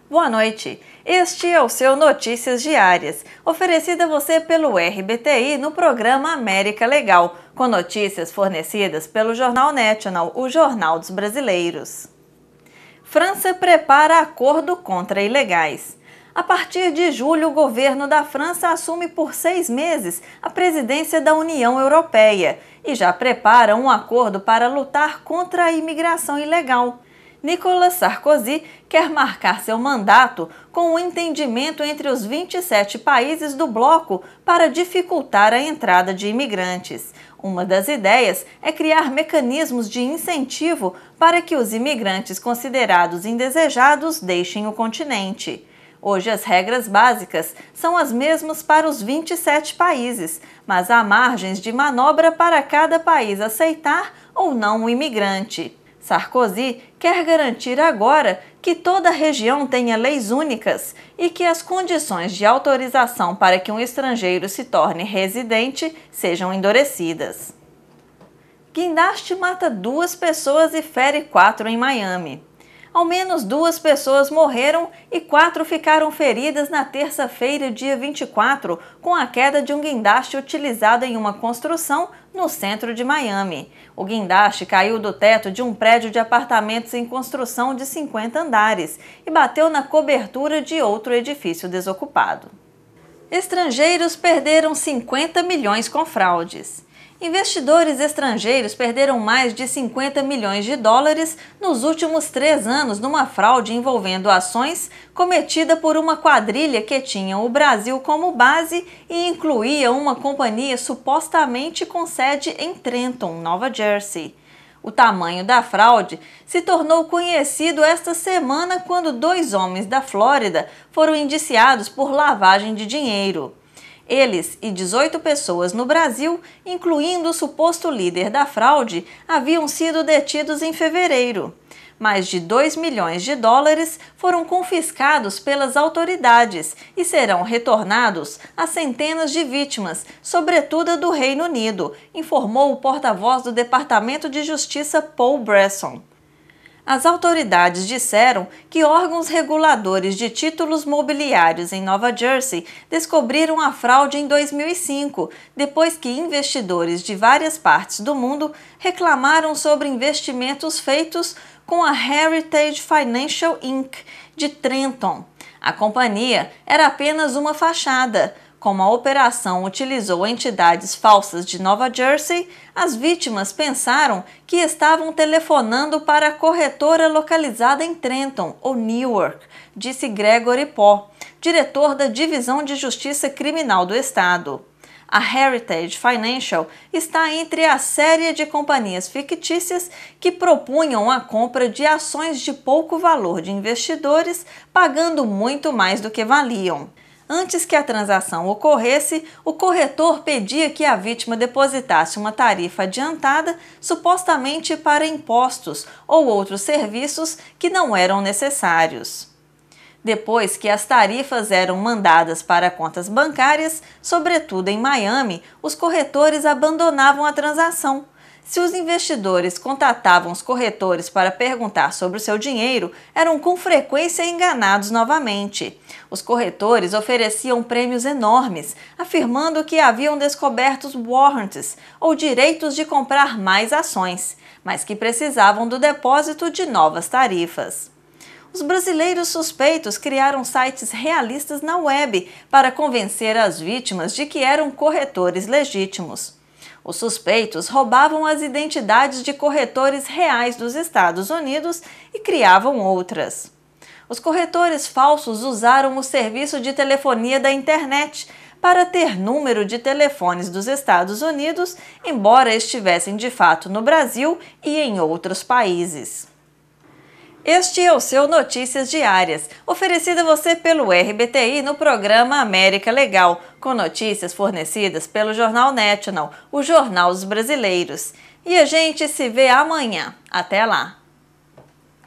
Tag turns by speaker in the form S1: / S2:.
S1: Boa noite. Este é o seu Notícias Diárias, oferecido a você pelo RBTI no programa América Legal, com notícias fornecidas pelo Jornal National, o Jornal dos Brasileiros. França prepara acordo contra ilegais. A partir de julho, o governo da França assume por 6 meses a presidência da União Europeia e já prepara um acordo para lutar contra a imigração ilegal. Nicolas Sarkozy quer marcar seu mandato com um entendimento entre os 27 países do bloco para dificultar a entrada de imigrantes. Uma das ideias é criar mecanismos de incentivo para que os imigrantes considerados indesejados deixem o continente. Hoje, as regras básicas são as mesmas para os 27 países, mas há margens de manobra para cada país aceitar ou não o imigrante. Sarkozy quer garantir agora que toda a região tenha leis únicas e que as condições de autorização para que um estrangeiro se torne residente sejam endurecidas. Guindaste mata 2 pessoas e fere 4 em Miami. Ao menos 2 pessoas morreram e 4 ficaram feridas na terça-feira, dia 24, com a queda de um guindaste utilizado em uma construção no centro de Miami. O guindaste caiu do teto de um prédio de apartamentos em construção de 50 andares e bateu na cobertura de outro edifício desocupado. Estrangeiros perderam 50 milhões com fraudes. Investidores estrangeiros perderam mais de 50 milhões de dólares nos últimos 3 anos numa fraude envolvendo ações cometida por uma quadrilha que tinha o Brasil como base e incluía uma companhia supostamente com sede em Trenton, Nova Jersey. O tamanho da fraude se tornou conhecido esta semana quando 2 homens da Flórida foram indiciados por lavagem de dinheiro. Eles e 18 pessoas no Brasil, incluindo o suposto líder da fraude, haviam sido detidos em fevereiro. Mais de 2 milhões de dólares foram confiscados pelas autoridades e serão retornados a centenas de vítimas, sobretudo a do Reino Unido, informou o porta-voz do Departamento de Justiça Paul Bresson. As autoridades disseram que órgãos reguladores de títulos mobiliários em Nova Jersey descobriram a fraude em 2005, depois que investidores de várias partes do mundo reclamaram sobre investimentos feitos com a Heritage Financial Inc. de Trenton. A companhia era apenas uma fachada. Como a operação utilizou entidades falsas de Nova Jersey, as vítimas pensaram que estavam telefonando para a corretora localizada em Trenton, ou Newark, disse Gregory Poe, diretor da Divisão de Justiça Criminal do Estado. A Heritage Financial está entre a série de companhias fictícias que propunham a compra de ações de pouco valor de investidores, pagando muito mais do que valiam. Antes que a transação ocorresse, o corretor pedia que a vítima depositasse uma tarifa adiantada, supostamente para impostos ou outros serviços que não eram necessários. Depois que as tarifas eram mandadas para contas bancárias, sobretudo em Miami, os corretores abandonavam a transação. Se os investidores contatavam os corretores para perguntar sobre o seu dinheiro, eram com frequência enganados novamente. Os corretores ofereciam prêmios enormes, afirmando que haviam descoberto warrants, ou direitos de comprar mais ações, mas que precisavam do depósito de novas tarifas. Os brasileiros suspeitos criaram sites realistas na web para convencer as vítimas de que eram corretores legítimos. Os suspeitos roubavam as identidades de corretores reais dos Estados Unidos e criavam outras. Os corretores falsos usaram o serviço de telefonia da internet para ter número de telefones dos Estados Unidos, embora estivessem de fato no Brasil e em outros países. Este é o seu Notícias Diárias, oferecido a você pelo RBTI no programa América Legal, com notícias fornecidas pelo Jornal National, o Jornal dos Brasileiros. E a gente se vê amanhã. Até lá!